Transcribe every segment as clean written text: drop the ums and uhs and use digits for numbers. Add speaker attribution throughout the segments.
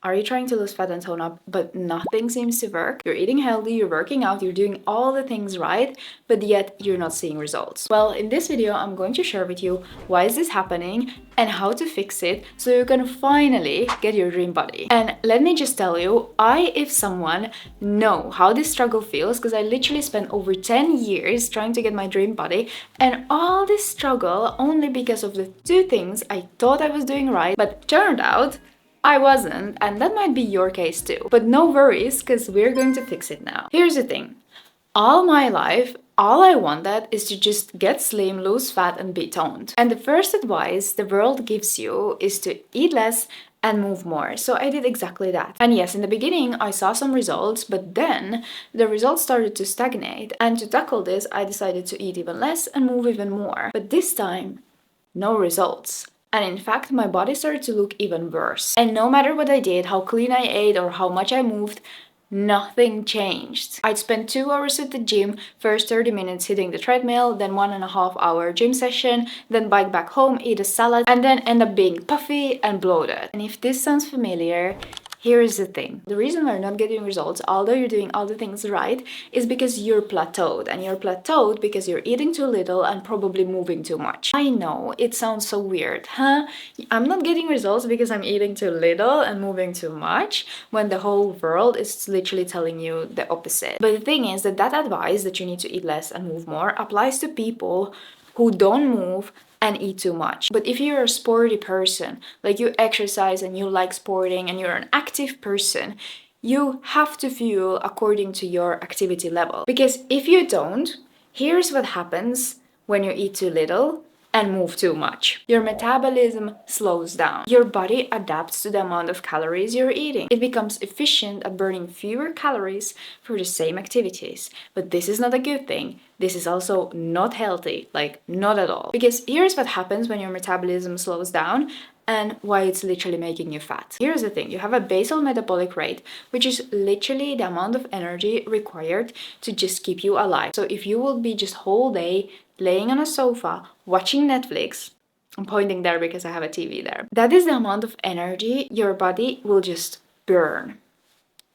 Speaker 1: Are you trying to lose fat and tone up, but nothing seems to work? You're eating healthy, you're working out, you're doing all the things right, but yet you're not seeing results. Well, in this video, I'm going to share with you why is this happening and how to fix it so you can finally get your dream body. And let me just tell you, if someone, know how this struggle feels, because I literally spent over 10 years trying to get my dream body, and all this struggle only because of the two things I thought I was doing right, but turned out I wasn't, and that might be your case too. But no worries, because we're going to fix it now. Here's the thing. All my life, all I wanted is to just get slim, lose fat, and be toned. And the first advice the world gives you is to eat less and move more. So I did exactly that. And yes, in the beginning, I saw some results, but then the results started to stagnate. And to tackle this, I decided to eat even less and move even more. But this time, no results. And in fact, my body started to look even worse. And no matter what I did, how clean I ate or how much I moved, nothing changed. I'd spend 2 hours at the gym, first 30 minutes hitting the treadmill, then 1.5 hour gym session, then bike back home, eat a salad, and then end up being puffy and bloated. And if this sounds familiar, here's the thing. The reason we're not getting results, although you're doing all the things right, is because you're plateaued. And you're plateaued because you're eating too little and probably moving too much. I know, it sounds so weird, huh? I'm not getting results because I'm eating too little and moving too much, when the whole world is literally telling you the opposite. But the thing is that advice that you need to eat less and move more applies to people who don't move and eat too much. But if you're a sporty person, like you exercise and you like sporting and you're an active person, you have to fuel according to your activity level. Because if you don't, here's what happens when you eat too little and move too much. Your metabolism slows down. Your body adapts to the amount of calories you're eating. It becomes efficient at burning fewer calories for the same activities. But this is not a good thing. This is also not healthy, like not at all. Because here's what happens when your metabolism slows down and why it's literally making you fat. Here's the thing, you have a basal metabolic rate, which is literally the amount of energy required to just keep you alive. So if you will be just whole day laying on a sofa, watching Netflix, I'm pointing there because I have a TV there, that is the amount of energy your body will just burn.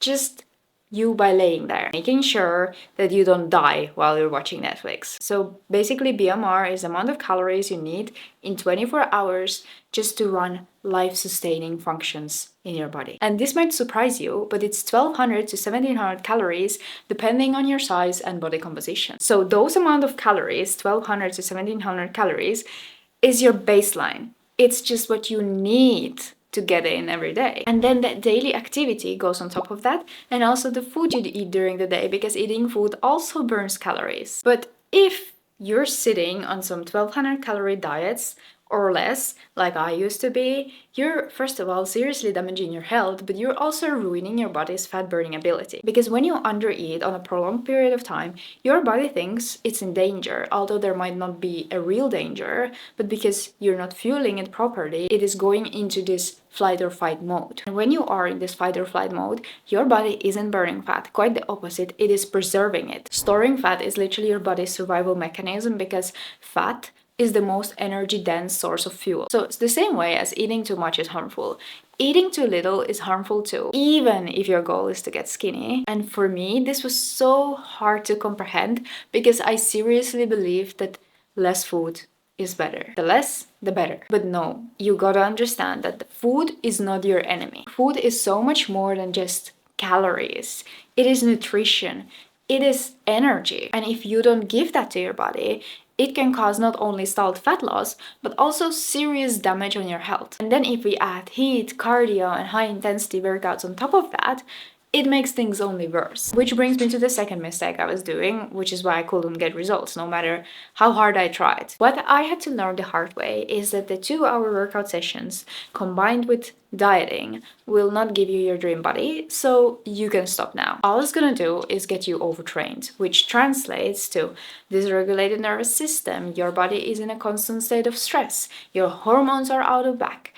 Speaker 1: Just you by laying there, making sure that you don't die while you're watching Netflix. So basically BMR is the amount of calories you need in 24 hours just to run life-sustaining functions in your body. And this might surprise you, but it's 1200 to 1700 calories depending on your size and body composition. So those amount of calories, 1200 to 1700 calories, is your baseline. It's just what you need to get in every day. And then the daily activity goes on top of that, and also the food you eat during the day, because eating food also burns calories. But if you're sitting on some 1200 calorie diets or less, like I used to be, you're first of all seriously damaging your health, but you're also ruining your body's fat burning ability. Because when you undereat on a prolonged period of time, your body thinks it's in danger, although there might not be a real danger, but because you're not fueling it properly, it is going into this flight or fight mode. And when you are in this fight or flight mode, your body isn't burning fat, quite the opposite, it is preserving it. Storing fat is literally your body's survival mechanism, because fat is the most energy-dense source of fuel. So it's the same way as eating too much is harmful. Eating too little is harmful too, even if your goal is to get skinny. And for me, this was so hard to comprehend, because I seriously believed that less food is better. The less, the better. But no, you gotta understand that food is not your enemy. Food is so much more than just calories. It is nutrition. It is energy. And if you don't give that to your body, it can cause not only stalled fat loss, but also serious damage on your health. And then if we add heat, cardio, and high intensity workouts on top of that, it makes things only worse. Which brings me to the second mistake I was doing, which is why I couldn't get results, no matter how hard I tried. What I had to learn the hard way is that the 2-hour workout sessions combined with dieting will not give you your dream body, so you can stop now. All it's gonna do is get you overtrained, which translates to dysregulated nervous system, your body is in a constant state of stress, your hormones are out of whack,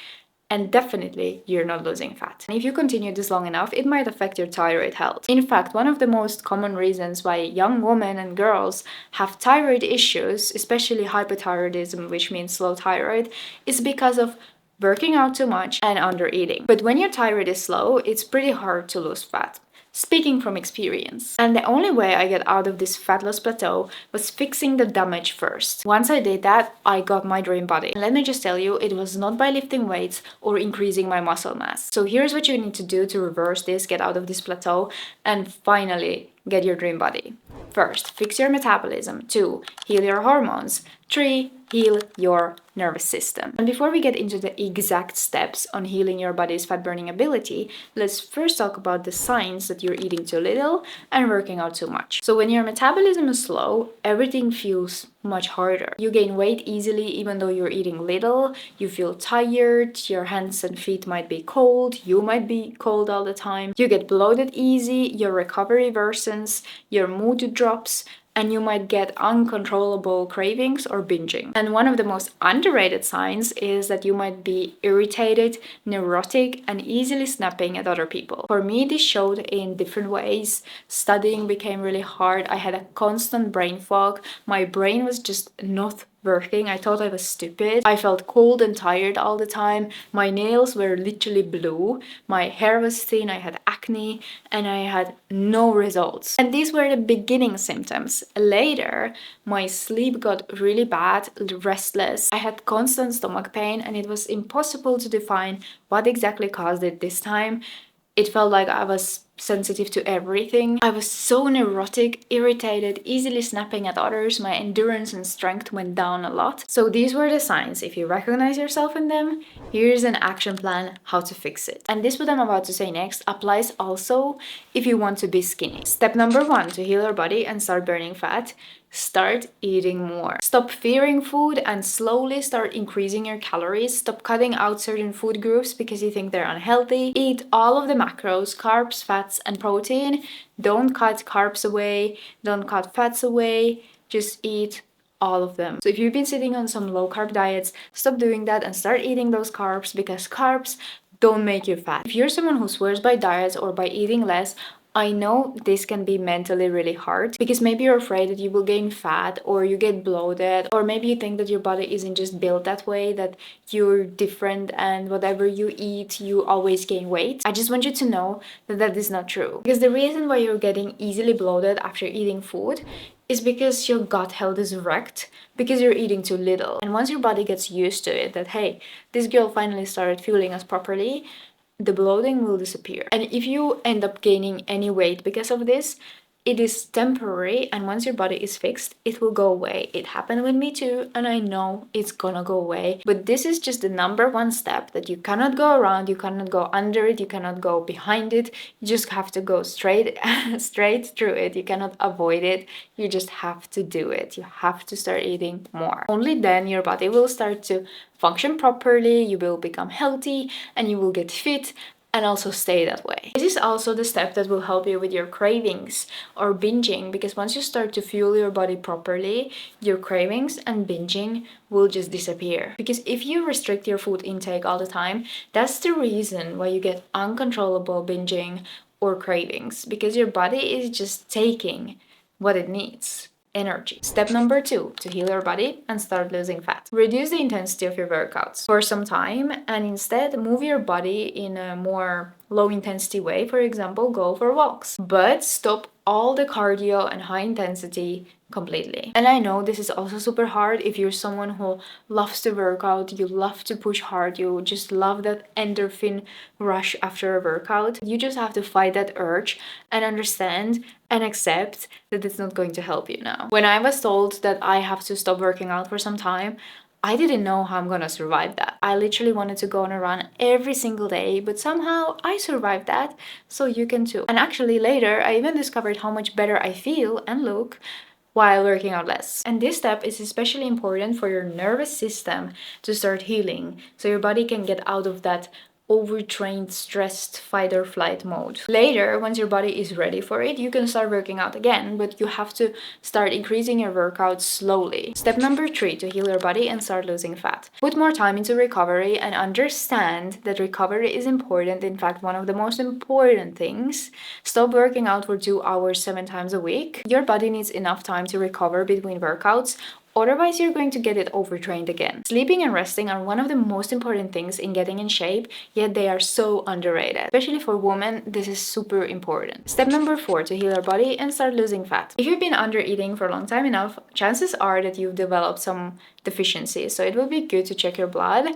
Speaker 1: and definitely you're not losing fat. And if you continue this long enough, it might affect your thyroid health. In fact, one of the most common reasons why young women and girls have thyroid issues, especially hypothyroidism, which means low thyroid, is because of working out too much, and undereating. But when your thyroid is slow, it's pretty hard to lose fat. Speaking from experience. And the only way I get out of this fat loss plateau was fixing the damage first. Once I did that, I got my dream body. And let me just tell you, it was not by lifting weights or increasing my muscle mass. So here's what you need to do to reverse this, get out of this plateau, and finally get your dream body. First, fix your metabolism. 2, heal your hormones. 3, heal your nervous system. And before we get into the exact steps on healing your body's fat burning ability, let's first talk about the signs that you're eating too little and working out too much. So when your metabolism is slow, everything feels much harder. You gain weight easily even though you're eating little, you feel tired, your hands and feet might be cold, you might be cold all the time, you get bloated easy, your recovery worsens, your mood drops, and you might get uncontrollable cravings or binging. And one of the most underrated signs is that you might be irritated, neurotic, and easily snapping at other people. For me, this showed in different ways. Studying became really hard. I had a constant brain fog. My brain was just not working. I thought I was stupid. I felt cold and tired all the time. My nails were literally blue. My hair was thin. I had acne and I had no results. And these were the beginning symptoms. Later, my sleep got really bad, restless. I had constant stomach pain and it was impossible to define what exactly caused it this time. It felt like I was sensitive to everything. I was so neurotic, irritated, easily snapping at others. My endurance and strength went down a lot. So these were the signs. If you recognize yourself in them, here's an action plan how to fix it. And this what I'm about to say next applies also if you want to be skinny. Step number 1 to heal your body and start burning fat. Start eating more. Stop fearing food and slowly start increasing your calories. Stop cutting out certain food groups because you think they're unhealthy. Eat all of the macros, carbs, fats, and protein. Don't cut carbs away. Don't cut fats away. Just eat all of them. So if you've been sitting on some low carb diets, stop doing that and start eating those carbs because carbs don't make you fat. If you're someone who swears by diets or by eating less, I know this can be mentally really hard because maybe you're afraid that you will gain fat or you get bloated, or maybe you think that your body isn't just built that way, that you're different and whatever you eat, you always gain weight. I just want you to know that that is not true. Because the reason why you're getting easily bloated after eating food is because your gut health is wrecked because you're eating too little. And once your body gets used to it, that hey, this girl finally started fueling us properly, the bloating will disappear. And if you end up gaining any weight because of this, it is temporary, and once your body is fixed, it will go away. It happened with me too, and I know it's gonna go away. But this is just the number 1 step that you cannot go around, you cannot go under it, you cannot go behind it. You just have to go straight through it. You cannot avoid it. You just have to do it. You have to start eating more. Only then your body will start to function properly, you will become healthy, and you will get fit and also stay that way. This is also the step that will help you with your cravings or binging, because once you start to fuel your body properly, your cravings and binging will just disappear. Because if you restrict your food intake all the time, that's the reason why you get uncontrollable binging or cravings, because your body is just taking what it needs. Energy. Step number 2 to heal your body and start losing fat. Reduce the intensity of your workouts for some time and instead move your body in a more low intensity way. For example, go for walks. But stop all the cardio and high intensity completely. And I know this is also super hard if you're someone who loves to work out, you love to push hard, you just love that endorphin rush after a workout. You just have to fight that urge and understand and accept that it's not going to help you now. When I was told that I have to stop working out for some time, I didn't know how I'm gonna survive that. I literally wanted to go on a run every single day, but somehow I survived that, so you can too. And actually later, I even discovered how much better I feel and look while working out less. And this step is especially important for your nervous system to start healing, so your body can get out of that overtrained, stressed fight or flight mode. Later, once your body is ready for it, you can start working out again, but you have to start increasing your workouts slowly. Step number 3 to heal your body and start losing fat. Put more time into recovery and understand that recovery is important. In fact, one of the most important things. Stop working out for 2 hours 7 times a week. Your body needs enough time to recover between workouts, Otherwise, you're going to get it overtrained again. Sleeping and resting are one of the most important things in getting in shape, yet they are so underrated. Especially for women, this is super important. Step number 4 to heal our body and start losing fat. If you've been under eating for a long time enough, chances are that you've developed some deficiencies, so it will be good to check your blood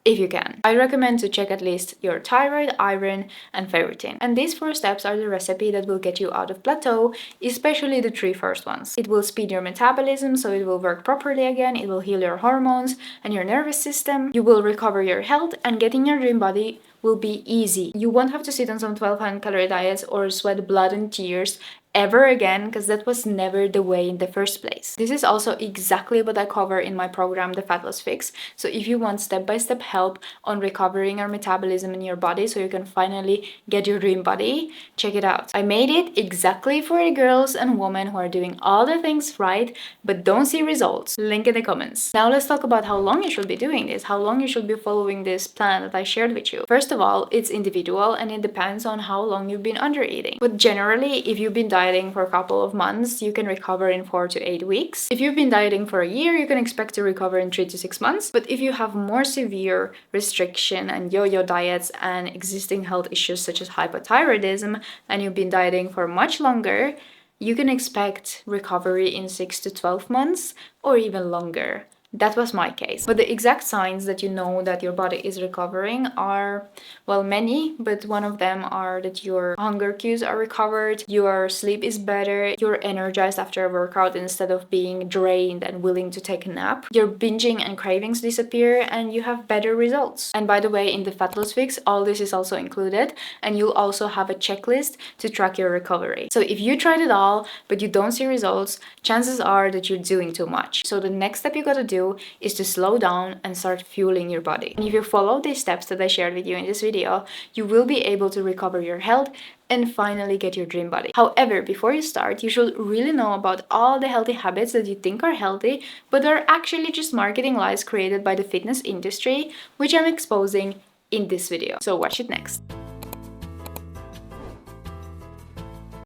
Speaker 1: if you can. I recommend to check at least your thyroid, iron, and ferritin. And these 4 steps are the recipe that will get you out of plateau, especially the 3 first ones. It will speed your metabolism so it will work properly again, it will heal your hormones and your nervous system, you will recover your health, and getting your dream body will be easy. You won't have to sit on some 1200 calorie diets or sweat blood and tears ever again, because that was never the way in the first place. This is also exactly what I cover in my program, The Fat Loss Fix. So if you want step-by-step help on recovering your metabolism in your body so you can finally get your dream body, check it out. I made it exactly for the girls and women who are doing all the things right but don't see results. Link in the comments. Now let's talk about how long you should be doing this, how long you should be following this plan that I shared with you. First of all, it's individual and it depends on how long you've been under eating. But generally, if you've been dieting for a couple of months, you can recover in 4 to 8 weeks. If you've been dieting for a year, you can expect to recover in 3 to 6 months. But if you have more severe restriction and yo-yo diets and existing health issues such as hypothyroidism, and you've been dieting for much longer, you can expect recovery in 6 to 12 months or even longer. That was my case. But the exact signs that you know that your body is recovering are, well, many, but one of them are that your hunger cues are recovered, your sleep is better, you're energized after a workout instead of being drained and willing to take a nap, your binging and cravings disappear, and you have better results. And by the way, in the Fat Loss Fix, all this is also included, and you'll also have a checklist to track your recovery. So if you tried it all, but you don't see results, chances are that you're doing too much. So the next step you gotta do is to slow down and start fueling your body. And if you follow these steps that I shared with you in this video, you will be able to recover your health and finally get your dream body. However, before you start, you should really know about all the healthy habits that you think are healthy, but are actually just marketing lies created by the fitness industry, which I'm exposing in this video. So watch it next.